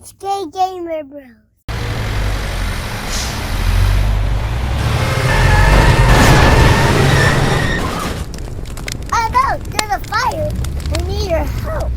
HK Gamer Bros. Oh no, there's a fire. I need your help.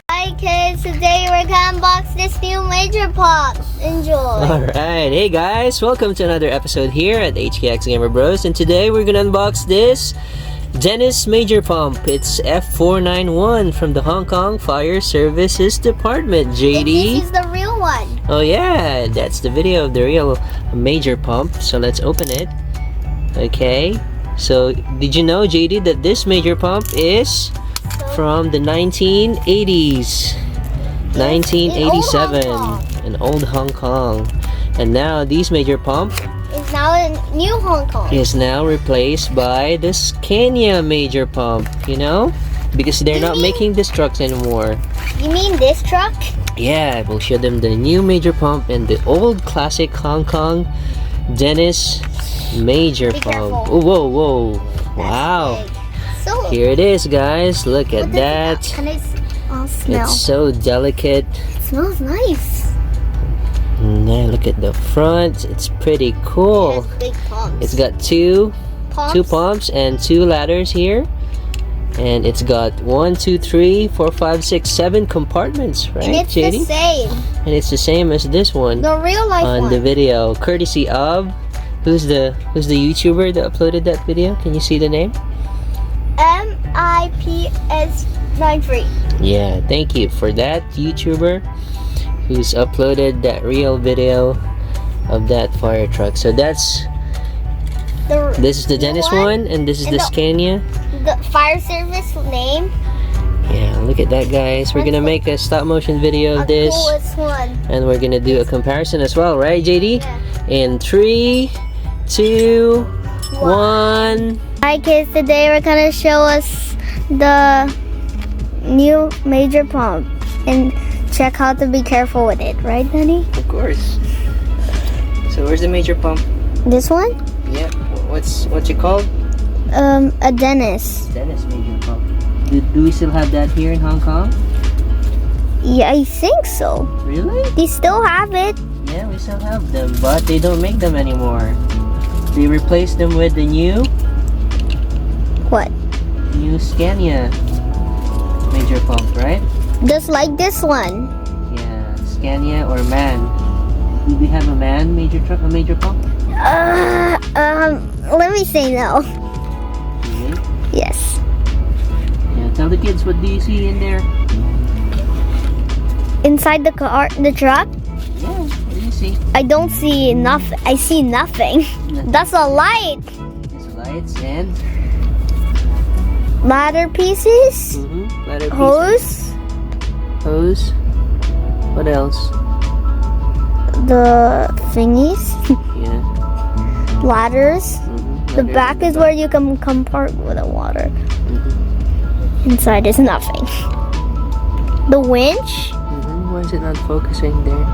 Hi kids, today we're gonna unbox this new Major Pop. Enjoy! Alright, hey guys, welcome to another episode here at HKX Gamer Bros. And today we're gonna unbox this Dennis Major Pump. It's F91 from the Hong Kong Fire Services Department. JD? This is the real one. Oh yeah, that's the video of the real Major Pump. So let's open it. Okay, so did you know, JD, that this Major Pump is from the 1980s, 1987, in old Hong Kong. And now this Major Pump It's now in new Hong Kong. is now replaced by the Scania Major Pump, you know, because they're not making these trucks anymore. You mean this truck? Yeah, we'll show them the new Major Pump and the old classic Hong Kong Dennis Major Be Pump. careful. Oh, whoa, whoa, wow. Big. So, Here it is, guys. Look at what that. does it can I smell? It's so delicate. It smells nice. And then look at the front. It's pretty cool. It has big pumps. It's got two pumps and two ladders here. And it's got 1, 2, 3, 4, 5, 6, 7 compartments, right, And it's JD? the same. And it's the same as this one The real life on one. the video, courtesy of who's the YouTuber that uploaded that video? Can you see the name? MIPS93. Yeah, thank you for that YouTuber who's uploaded that real video of that fire truck. So this is the Dennis one, and this is the Scania. The fire service name. Yeah, look at that, guys. We're gonna make a stop motion video of this, Coolest one. and we're gonna do a comparison as well, right, JD? Yeah. In 3, 2, 1. Hi kids, today we're gonna show us the new Major Pump and check how to be careful with it, right Danny? Of course. So where's the Major Pump? This one? Yeah. What's it called? A Dennis. Dennis Major Pump. Do we still have that here in Hong Kong? Yeah, I think so. Really? They still have it. Yeah, we still have them, but they don't make them anymore. They replaced them with the new What? Scania Major Pump, right? Just like this one. Yeah, Scania or MAN. Do we have a MAN Major Pump? Let me say no. Really? Yes. Yeah, tell the kids, what do you see in there? Inside the car, the truck, Yeah, what do you see? I don't see nothing. I see nothing. That's a light. There's lights and Ladder pieces. ladder Hose. pieces. Hose. What else? The thingies. Yeah. Ladders. The Ladder back in is where you can compart with the water. Mhm. Inside is nothing. The winch. Why is it not focusing there?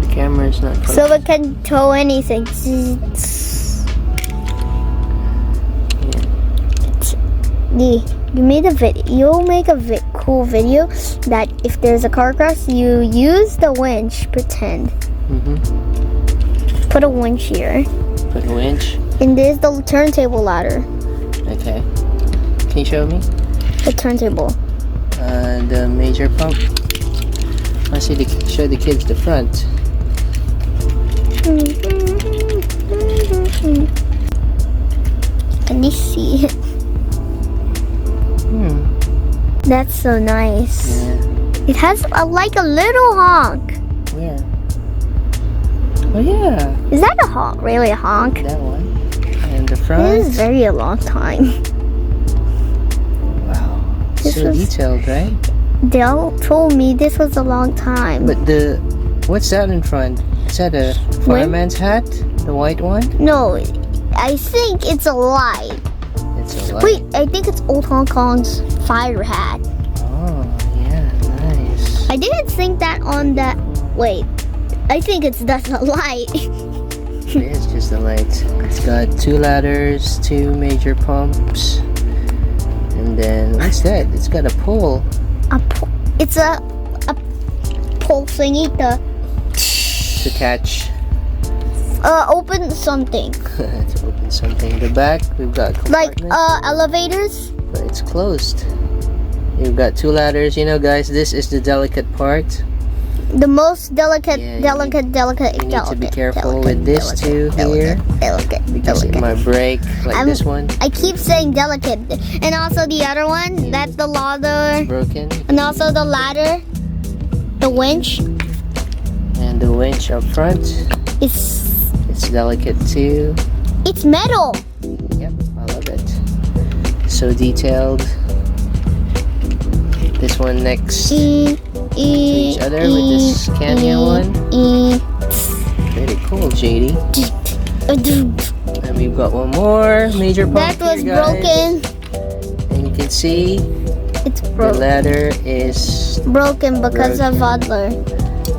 The camera is not focusing. So it can tow anything. Yeah. You made a video. You'll make a cool video that if there's a car crash, you use the winch. Pretend. Put a winch here. Put a winch. And there's the turntable ladder. Okay. Can you show me? The turntable. The major pump. I see show the kids the front. Can you see it? That's so nice. Yeah. It has like a little honk. Where? Oh yeah. Is that a honk? Really a honk? That one. And the front. This is very a long time. Wow. This So was- detailed, right? Dale told me this was a long time. But what's that in front? Is that a fireman's hat? The white one? No, I think it's a light. It's a light. Wait, I think it's old Hong Kong's fire hat. Oh, yeah, nice. I didn't think that on that. Wait, I think that's a light. It is just a light. It's got 2 ladders, 2 major pumps, and then what's that? It's got a pole. It's a pole thingy To catch. open something. To open something. The back, we've got Like compartment, elevators. but it's closed. You've got 2 ladders. You know, guys, this is the delicate part. The most delicate, Yeah, delicate. You need to be careful with this too here, because it might break like this one. I keep saying delicate, and also the other one, that's the ladder, Broken. and also the ladder, the winch. And the winch up front, it's delicate too. It's metal. Yep, I love it. So detailed. This one next to each other with this Canyon one. Very cool, JD. And we've got one more major pump That was here, guys. broken. And you can see It's the broken. ladder is Broken because of broken. Adler.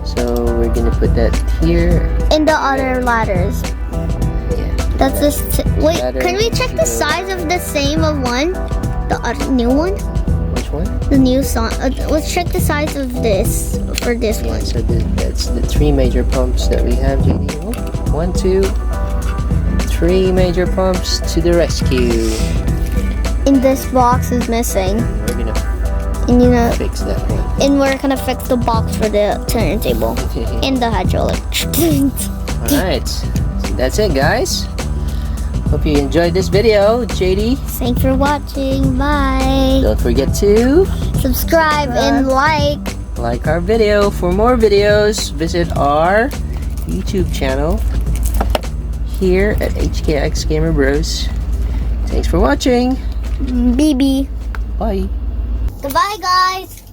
So we're gonna put that here. And the other ladders. Yeah. That's this. Wait, Ladder can we check the size of the same of one? The new one? Which one? The new song. Let's check the size of this for this Yeah, one. so that's the 3 major pumps that we have, JD. Oh, 1, 2, 3 major pumps to the rescue. And this box is missing. We're gonna And you know, fix that one. and we're gonna fix the box for the turntable and the hydraulic. Alright, so that's it, guys. Hope you enjoyed this video, JD. Thanks for watching. Bye. Don't forget to Subscribe and like. like our video. For more videos, visit our YouTube channel here at HKX Gamer Bros. Thanks for watching. BB. Bye. Goodbye, guys.